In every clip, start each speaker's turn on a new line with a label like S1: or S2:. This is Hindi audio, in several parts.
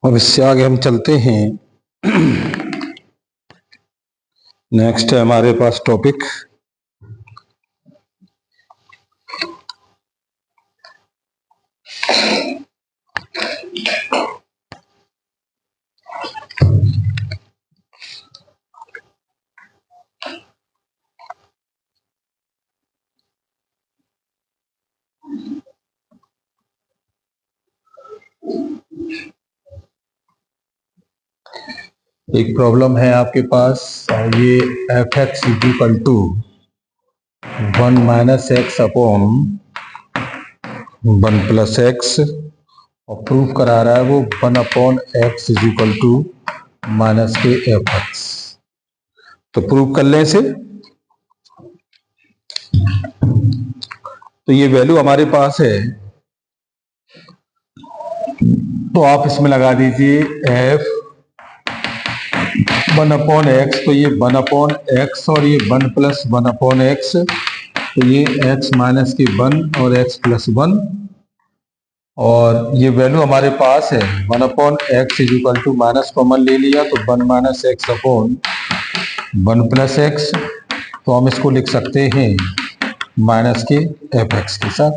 S1: अब इससे आगे हम चलते हैं। नेक्स्ट है हमारे पास टॉपिक एक प्रॉब्लम है आपके पास। ये f x equal to 1 minus x upon 1 plus x और प्रूफ करा रहा है वो 1 upon x is equal to minus के एफ एक्स। तो प्रूफ कर लें इसे। तो ये वैल्यू हमारे पास है, तो आप इसमें लगा दीजिए एफ 1 अपॉन एक्स। तो ये 1 अपॉन एक्स और ये 1 प्लस 1 अपॉन एक्स, तो ये x माइनस की 1 और x प्लस 1, और ये वैल्यू हमारे पास है 1 upon x is equal to minus common ले लिया तो 1 minus x upon 1 plus x. तो हम इसको लिख सकते हैं माइनस के एफ एक्स के साथ।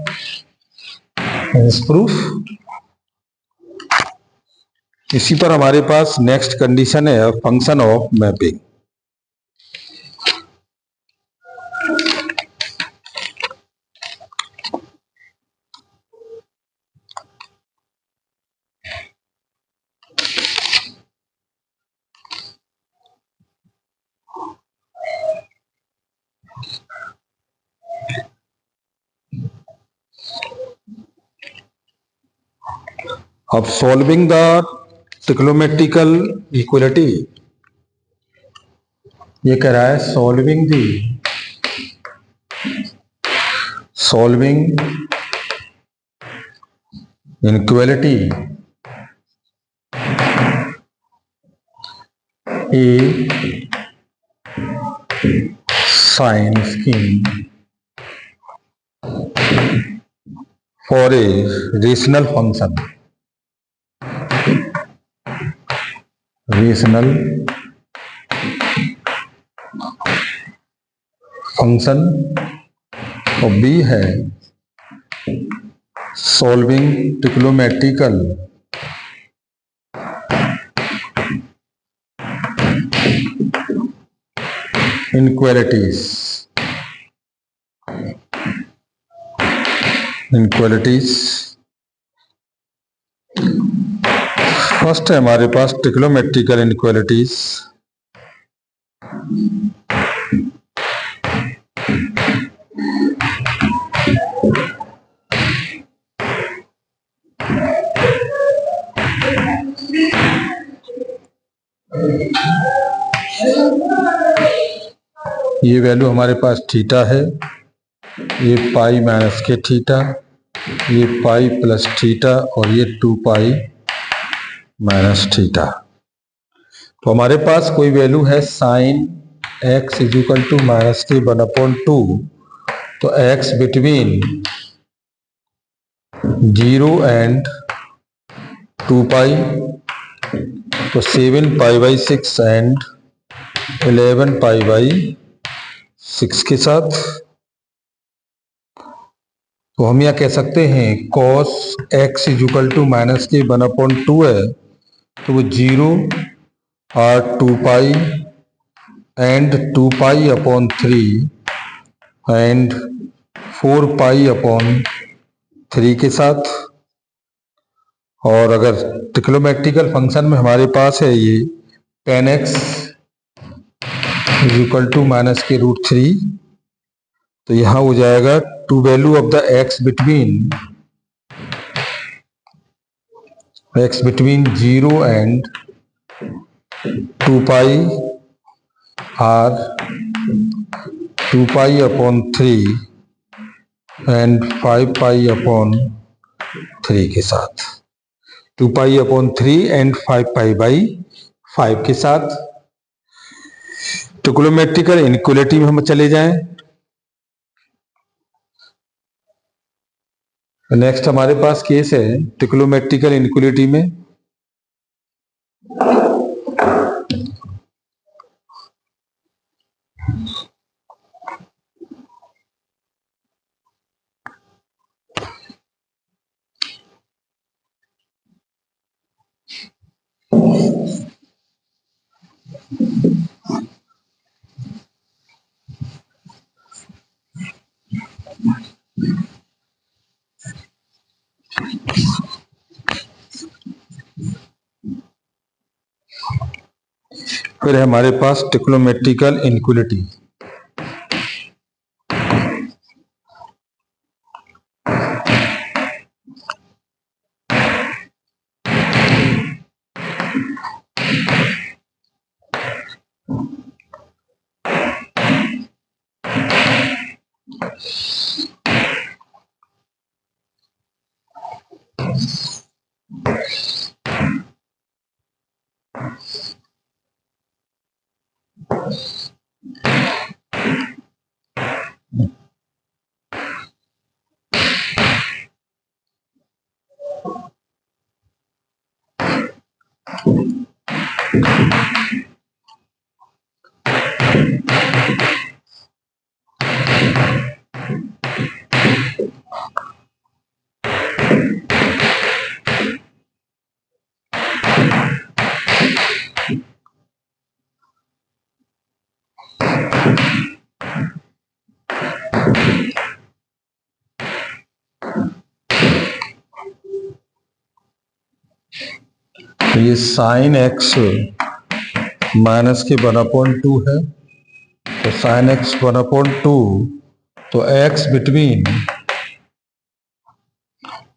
S1: प्रूफ। इसी पर हमारे पास नेक्स्ट कंडीशन है फंक्शन ऑफ मैपिंग। अब सॉल्विंग द ट्रिग्नोमेट्रिकल इक्वलिटी, ये कह रहा है solving inequality A sign scheme for a rational function और बी है सॉल्विंग ट्रिग्नोमेट्रिकल इनक्वलिटीज। फर्स्ट है हमारे पास ट्रिग्नोमेट्रिकल इनक्वलिटीज। ये वैल्यू हमारे पास थीटा है, ये पाई माइनस के थीटा, ये पाई प्लस थीटा और ये 2 पाई माइनस थीटा। तो हमारे पास कोई वैल्यू है sine x is equal to minus के 1/2। तो एक्स बिटवीन 0 एंड 2 पाई, तो 7 pi by 6 and 11 pi by 6 के साथ। तो हम यह कह सकते हैं cos x is equal to minus के 1/2 है, तो वो 0 और 2 pi and 2 pi upon 3 and 4 pi upon 3 के साथ। और अगर ट्रिग्नोमेट्रिकल फंक्शन में हमारे पास है ये tan x is equal to minus के √3, तो यहां हो जाएगा two value of the x between 0 and 2 pi or 2 pi upon 3 and 5 pi upon 3 के साथ। 2 pi upon 3 and 5 pi by 5 के साथ। ट्रिग्नोमेट्रिकल इनक्वलिटी में हम चले जाएं। नेक्स्ट हमारे पास केस है ट्रिग्नोमेट्रिकल इनक्वलिटी में फिर है हमारे पास ट्रिग्नोमेट्रिकल इनइक्वालिटी। ये साइन एक्स माइनस के 1/2 है, तो साइन एक्स 1/2, तो एक्स बिटवीन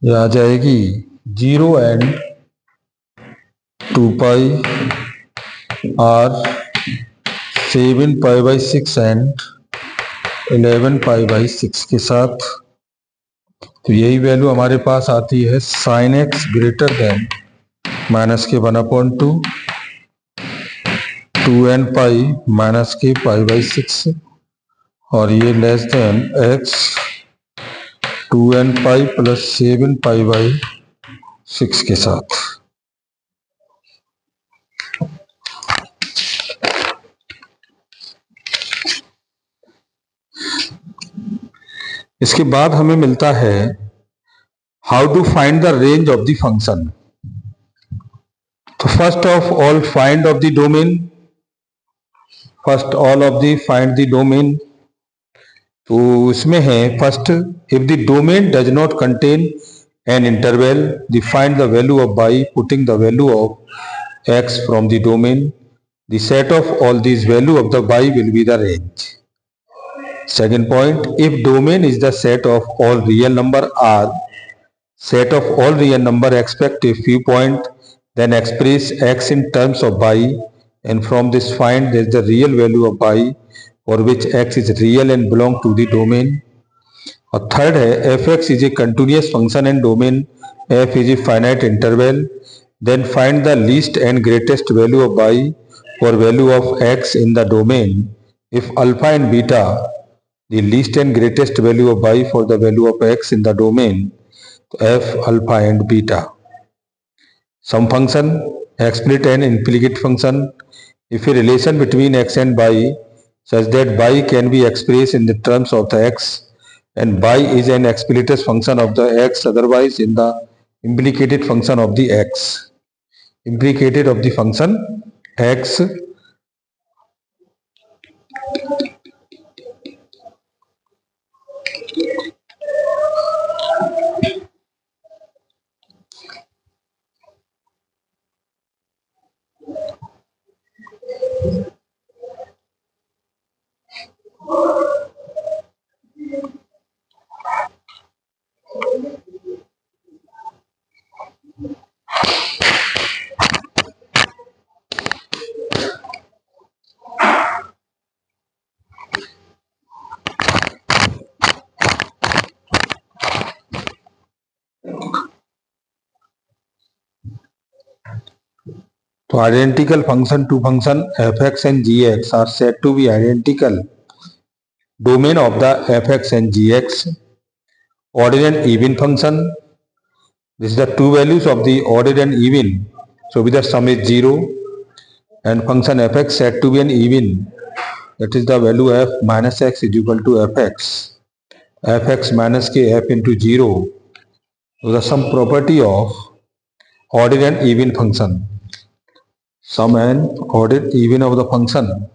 S1: ये आ जाएगी 0 एंड 2 पाई और 7 pi by 6 and 11 pi by 6 के साथ। तो यही वैल्यू हमारे पास आती है sine x greater than minus के 1/2, 2n पाई माइनस के पाई बाई 6, और ये less than x 2n pi plus 7 pi by 6 के साथ। इसके बाद हमें मिलता है how to find the range of the function. तो first of all find of the domain, first all of the find the domain. तो इसमें है first, if the domain does not contain an interval, the find the value of by putting the value of x from the domain, the set of all these value of the y will be the range. Second point, if domain is the set of all real number r, set of all real number expect a few point, then express x in terms of y, and from this find there is the real value of y for which x is real and belong to the domain. और थर्ड है fx is a continuous function and domain f is a finite interval, then find the least and greatest value of y for value of x in the domain. If alpha and beta, the least and greatest value of y for the value of x in the domain, f alpha and beta. Some function, explicit and implicit function. If a relation between x and y such that y can be expressed in the terms of the x and y is an explicit function of the x, otherwise in the implicated function of the x. Implicated of the function x तो identical function two function fx and gx are said to be identical domain of the fx and gx. Odd and even function, this is the two values of the odd and even So with the sum is 0 and function fx said to be an even, that is the value f minus x is equal to fx, fx minus k f into 0. So the sum property of odd and even function, sum and odd even of the function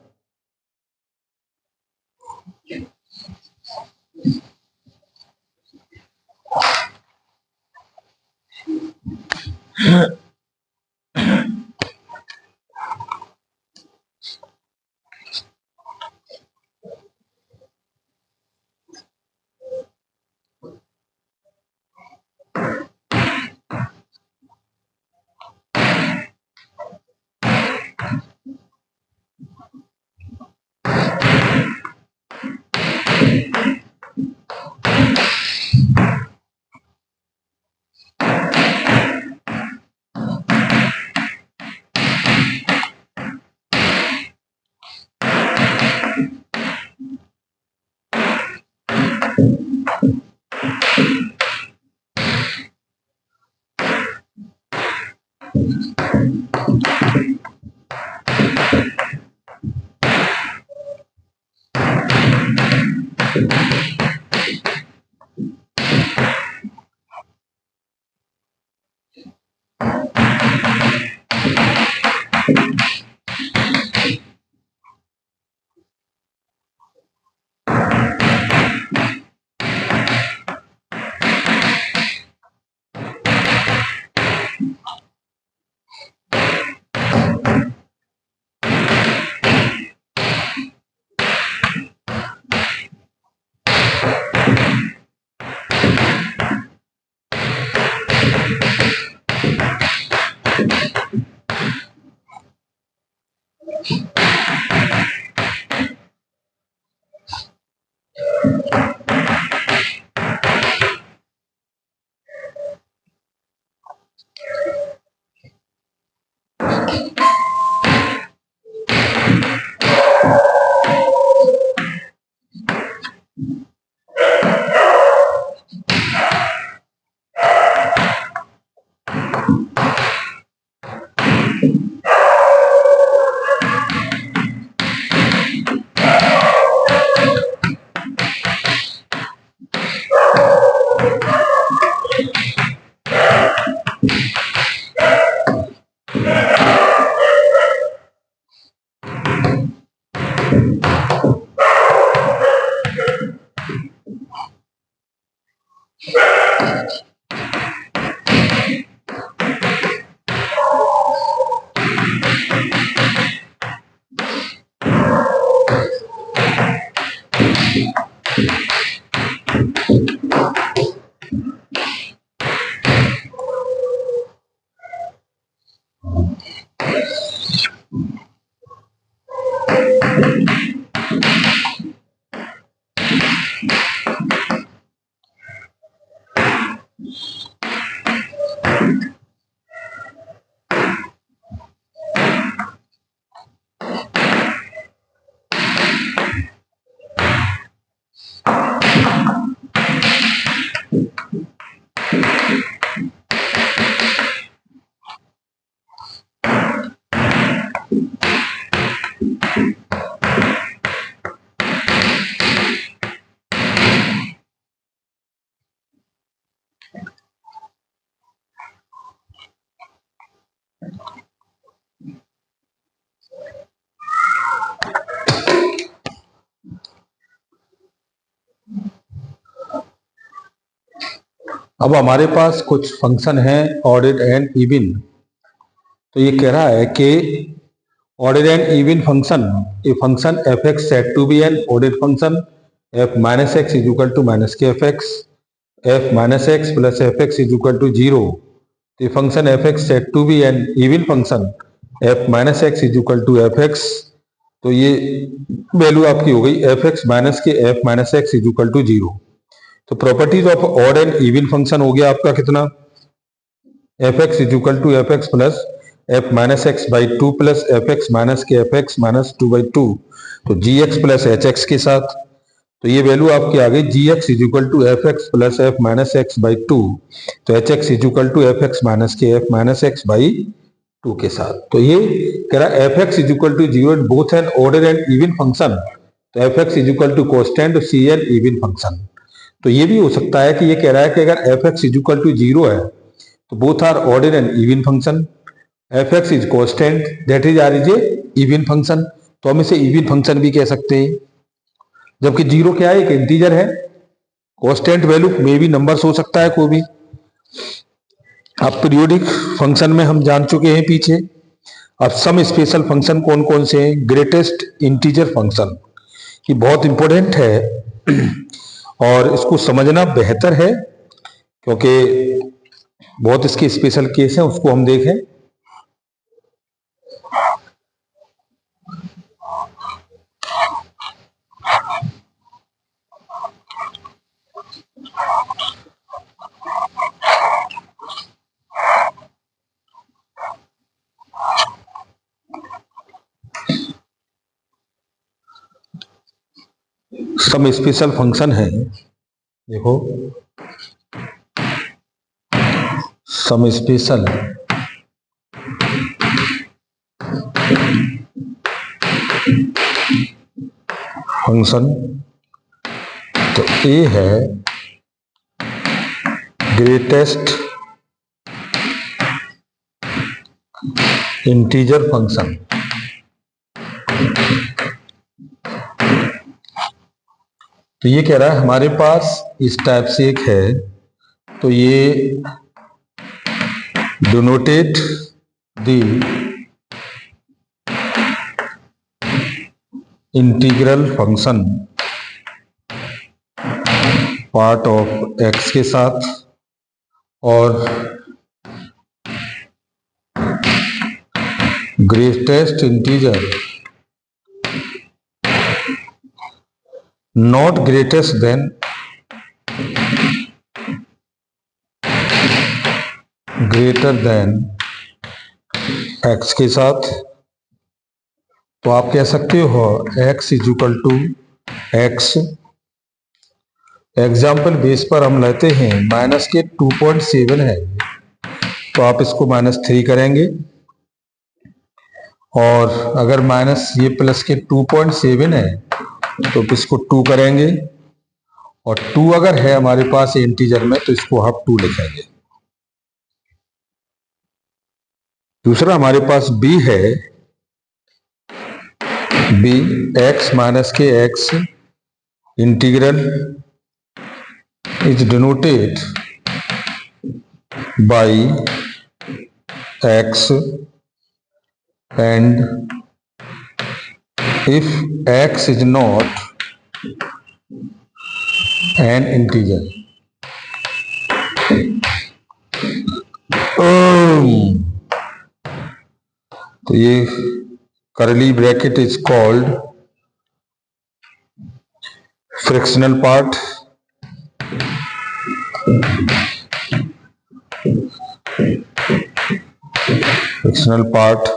S1: अब हमारे पास कुछ फंक्शन है ऑडेड एंड इवन। तो ये कह रहा है कि odd and even function, a function f x set to be an odd function, f minus x is equal to minus के f x, f minus x plus f x is equal to 0। तो function f x set to be an even function, f minus x is equal to f x. तो ये वैल्यू आपकी हो गई एफ एक्स माइनस के f minus x is equal to 0। तो properties of odd and even function हो गया आपका कितना, f x is equal to f x plus f minus x by 2 plus f x minus के एफ एक्स माइनस 2 बाई 2। तो g x plus h x के साथ, तो ये वैल्यू आपकी आ गई g x is equal to f x plus f minus x by 2। तो h x is equal to f x minus के एफ माइनस एक्स बाई 2 के साथ। तो ये कह रहा है f x is equal to 0 and both an order and even function, तो f x is equal to constant c an even function. तो ये भी हो सकता है कि ये कह रहा है कि अगर f x is equal to 0 है तो both r order and even function, f x is constant that is r is a even function, तो हम इसे इवन फंक्शन भी कह सकते हैं। जबकि 0 क्या है, एक इंटीजर है, कॉन्स्टेंट वैल्यू में भी नंबर्स हो सकता है कोई भी। अब पीरियोडिक फंक्शन में हम जान चुके हैं पीछे। अब सम स्पेशल फंक्शन कौन कौन से हैं? ग्रेटेस्ट इंटीजर फंक्शन, ये बहुत इंपॉर्टेंट है और इसको समझना बेहतर है क्योंकि बहुत इसके स्पेशल केस हैं, उसको हम देखें। सम स्पेशल फंक्शन है, देखो सम स्पेशल फंक्शन, तो ए है ग्रेटेस्ट इंटीजर फंक्शन। तो ये कह रहा है हमारे पास इस टाइप से एक है, तो ये denoted the integral function part of x के साथ और greatest integer not greatest then greater than x के साथ। तो आप कह सकते हो x is equal to x. Example base पर हम लेते हैं माइनस के 2.7 है, तो आप इसको -3 करेंगे और अगर माइनस ये प्लस के 2.7 है तो इसको 2 करेंगे और 2 अगर है हमारे पास इंटीजर में तो इसको हम 2 लिखेंगे। दूसरा हमारे पास b है, b x माइनस के x integral is denoted by x and if x is not an integer, तो ये curly bracket is called fractional part, fractional part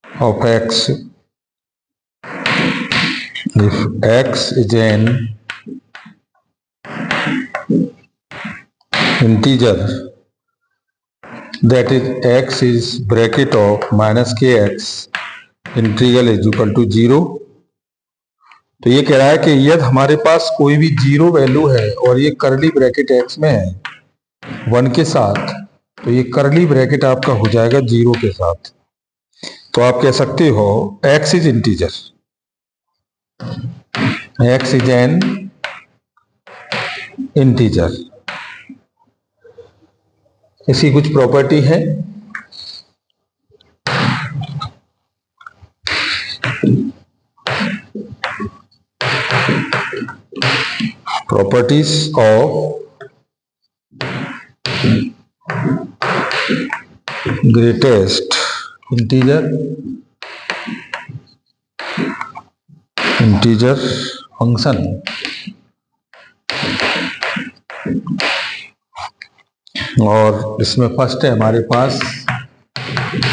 S1: of x if x is an integer, that is x is bracket of minus kx integral is equal to 0। तो ये कह रहा है कि यदि हमारे पास कोई भी 0 वैल्यू है और ये करली ब्रैकेट x में है 1 के साथ, तो ये करली ब्रैकेट आपका हो जाएगा 0 के साथ। तो आप कह सकते हो x is integer, x is an integer. इसकी कुछ प्रॉपर्टी है, properties of greatest integer function. और इसमें फर्स्ट है हमारे पास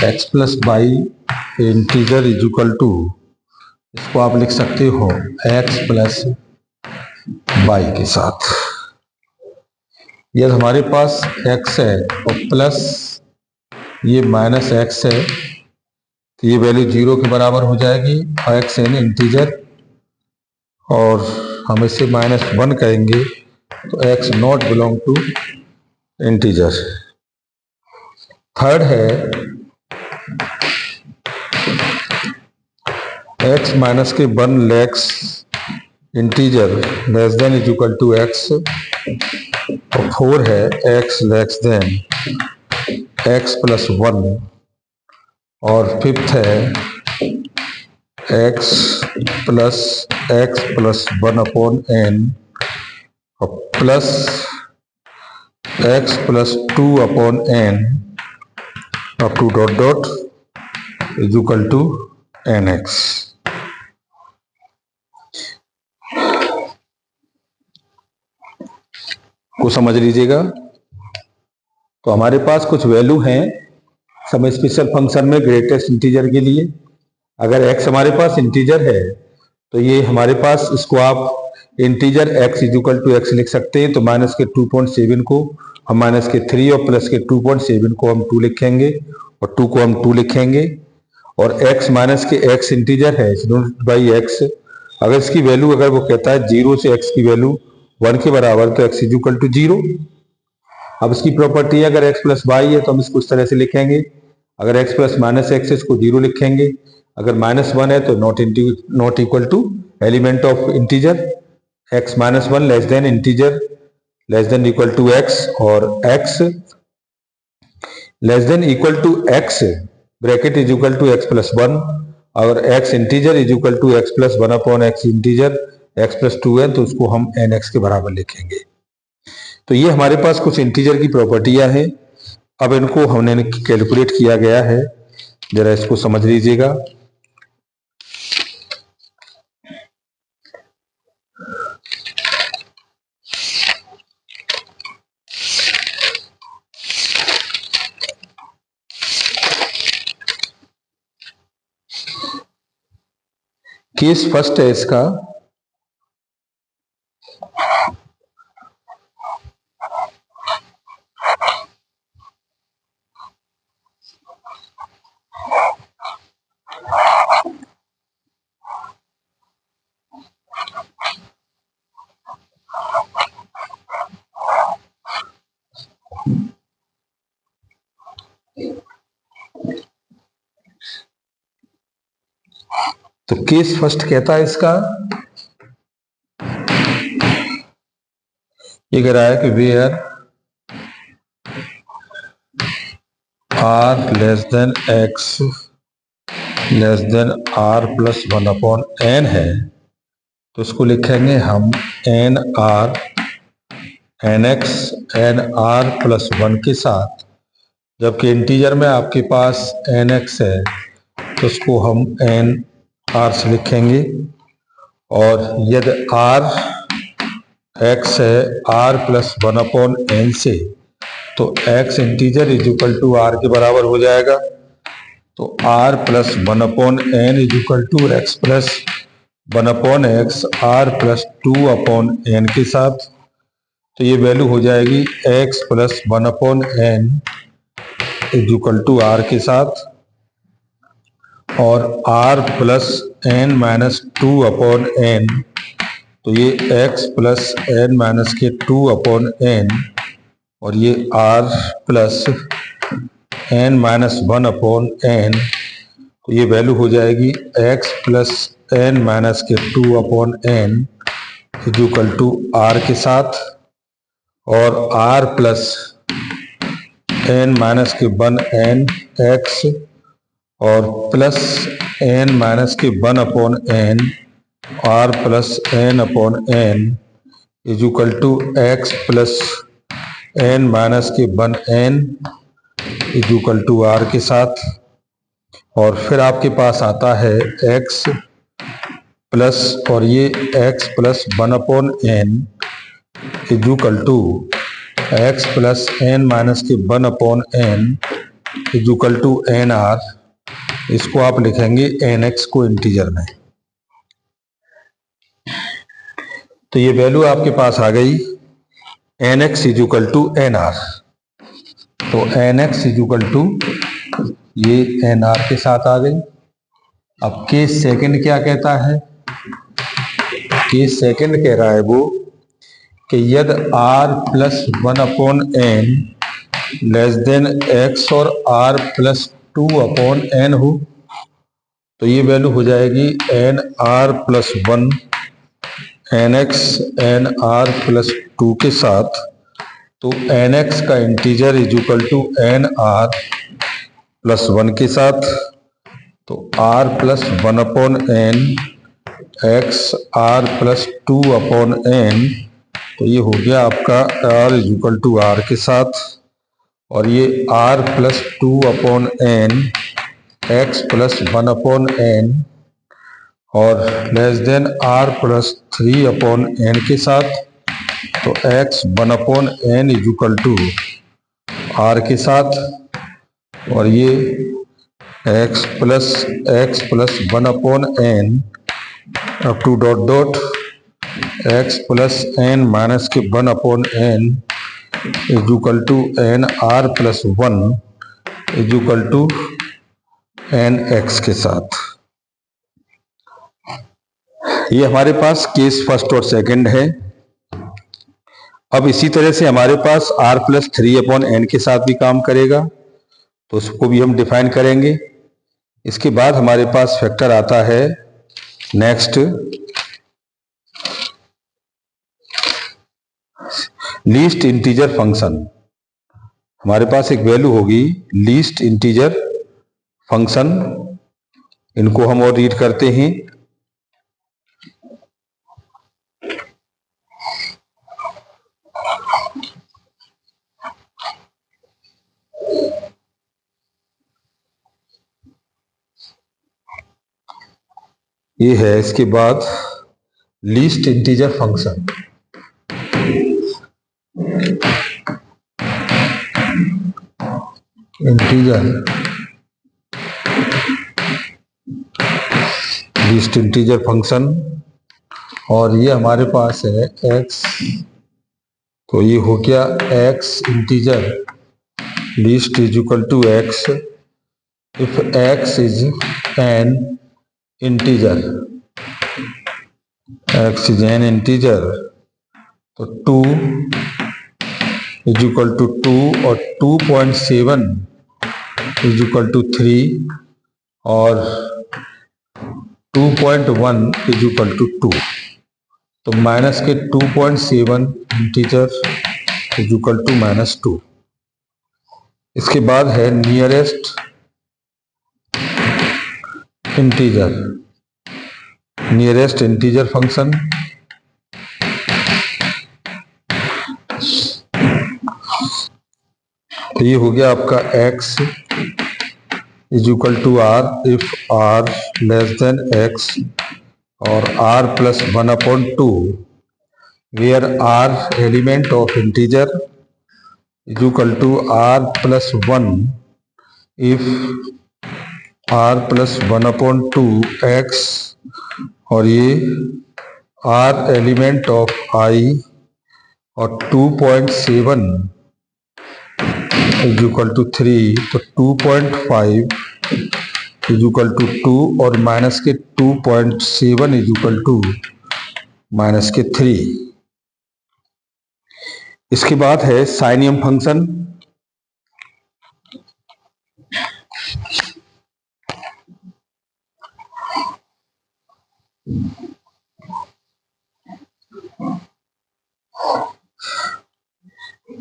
S1: x plus y integer is equal to, इसको आप लिख सकते हो x प्लस वाई के साथ। यदि हमारे पास x है और प्लस ये माइनस एक्स है, तो ये वैल्यू 0 के बराबर हो जाएगी। एक्स एन इंटीजर, और हम इसे -1 कहेंगे, तो x not belong to integer. Third है एक्स माइनस के 1 less integer less than equal to x, और 4 है x less than x plus 1, और फिफ्थ है एक्स प्लस 1 अपॉन एन, और plus x plus 2 upon n up to dot dot equal to n x. को समझ लीजिएगा। तो हमारे पास कुछ वैल्यू हैं सम स्पेशल फंक्शन में ग्रेटेस्ट इंटीजर के लिए। अगर x हमारे पास इंटीजर है तो ये हमारे पास, इसको आप integer x equal to x लिख सकते हैं। तो माइनस के 2.7 को हम माइनस के 3 और प्लस के 2.7 को हम 2 लिखेंगे, और 2 को हम 2 लिखेंगे। और x माइनस के x इंटीजर है बाई एक्स। अगर इसकी वैल्यू, अगर वो कहता है 0 से x की वैल्यू 1 के बराबर, तो x इक्वल टू 0। अब इसकी प्रॉपर्टी है, अगर x प्लस वाई है तो हम इसको इस तरह से लिखेंगे, अगर x प्लस माइनस एक्स है इसको 0 लिखेंगे, अगर -1 है तो not equal to element of integer, x -1 less than integer less than equal to x, और x less than equal to x bracket is equal to x plus 1, और x integer is equal to x plus 1 upon x integer, x plus 2 है तो उसको हम nx के बराबर लिखेंगे। तो ये हमारे पास कुछ इंटीजर की प्रॉपर्टियां हैं। अब इनको हमने कैलकुलेट किया गया है, जरा इसको समझ लीजिएगा। केस फर्स्ट है इसका, तो केस फर्स्ट कहता है इसका, ये कह रहा है कि where r less than x less than r plus 1 upon n है, तो इसको लिखेंगे हम n r n x n r plus 1 के साथ। जबकि इंटीजर में आपके पास एन एक्स है तो उसको हम एन आर से लिखेंगे, और यदि आर एक्स है आर प्लस 1 अपॉन एन से, तो x integer is equal to r के बराबर हो जाएगा। तो r plus 1 upon n is equal to x plus 1 upon x r plus 2 upon n के साथ। तो ये वैल्यू हो जाएगी x plus 1 upon n is equal to r के साथ, और r plus n minus 2 upon n, तो ये x प्लस एन माइनस के 2 अपॉन एन, और ये r plus n minus 1 upon n, तो ये वैल्यू हो जाएगी x प्लस एन माइनस के 2 upon n is equal to r के साथ, और r प्लस एन माइनस के 1 एन x, और प्लस एन माइनस के 1 upon n r plus n upon n is equal to x plus n minus के 1 n is equal to r के साथ। और फिर आपके पास आता है एक्स प्लस, और ये x plus 1 upon n is equal to x plus n minus के 1 upon n is equal to n r. इसको आप लिखेंगे एन एक्स को इंटीजर में। तो ये वैल्यू आपके पास आ गई n x is equal to n r. तो n x is equal to ये एन आर के साथ आ गई। अब केस सेकंड क्या कहता है? केस सेकंड कह रहा है वो कि यदि r plus 1/n less than x और आर प्लस 2/n हो तो ये वैल्यू हो जाएगी n r plus 1 n x n r plus 2 के साथ। तो एन एक्स का integer is equal to n r plus 1 के साथ। तो r plus 1/n x r plus 2/n, तो ये हो गया आपका r is equal to r के साथ। और ये are plus 2/n x plus 1/n और less than r plus 3/n के साथ। तो x 1/n is equal to r के साथ। और ये x plus 1/n up to dot dot x plus n minus के 1/n is equal to n r plus 1 is equal to n x के साथ। ये हमारे पास केस फर्स्ट और सेकंड है। अब इसी तरह से हमारे पास r प्लस 3/n के साथ भी काम करेगा, तो उसको भी हम डिफाइन करेंगे। इसके बाद हमारे पास फैक्टर आता है नेक्स्ट लीस्ट इंटीजर फंक्शन। हमारे पास एक वैल्यू होगी लीस्ट इंटीजर फंक्शन। इनको हम और रीड करते हैं। ये है इसके बाद least integer function. Integer least integer function, और ये हमारे पास है x। तो ये हो गया x integer least is equal to x if x is an integer. x is an integer तो 2 इज इक्वल टू 2 और 2.7 इज इक्वल टू 3 और 2.1 इज इक्वल टू 2। तो माइनस के 2.7 इंटीजर इज इक्वल टू -2। इसके बाद है नियरेस्ट इंटीजर फंक्शन। तो ये हो गया आपका x is equal to r if r less than x और r plus 1/2 where r element of integer is equal to r plus 1 if r plus 1/2 x और ये r एलिमेंट ऑफ i और 2.7 इज इक्वल टू 3। तो 2.5 इज इक्वल टू 2 और माइनस के 2.7 इज इक्वल टू माइनस के 3। इसके बाद है साइनियम फंक्शन।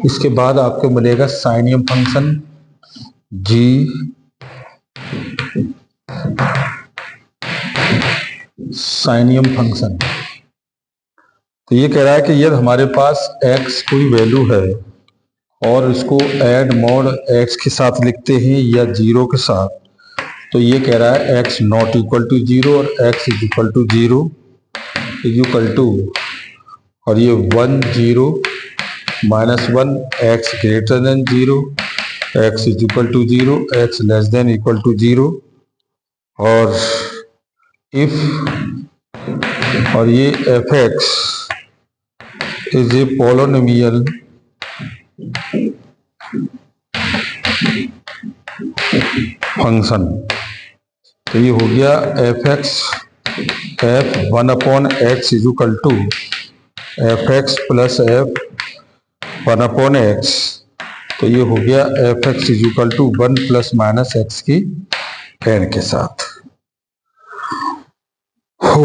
S1: इसके बाद आपको मिलेगा साइनियम फंक्शन g साइनियम फंक्शन। तो ये कह रहा है कि यदि हमारे पास x कोई वैल्यू है और इसको ऐड मॉड x के साथ लिखते हैं या 0 के साथ, तो ये कह रहा है x नॉट इक्वल टू 0 और x is equal to 0 is equal to, और ये 1 0 -1 x greater than 0 x is equal to 0 x less than equal to 0 और इफ और ये fx is a polynomial function. तो ये हो गया f x f 1/x is equal to f x plus f 1/x। तो ये हो गया f x is equal to 1 plus minus x की n के साथ। हो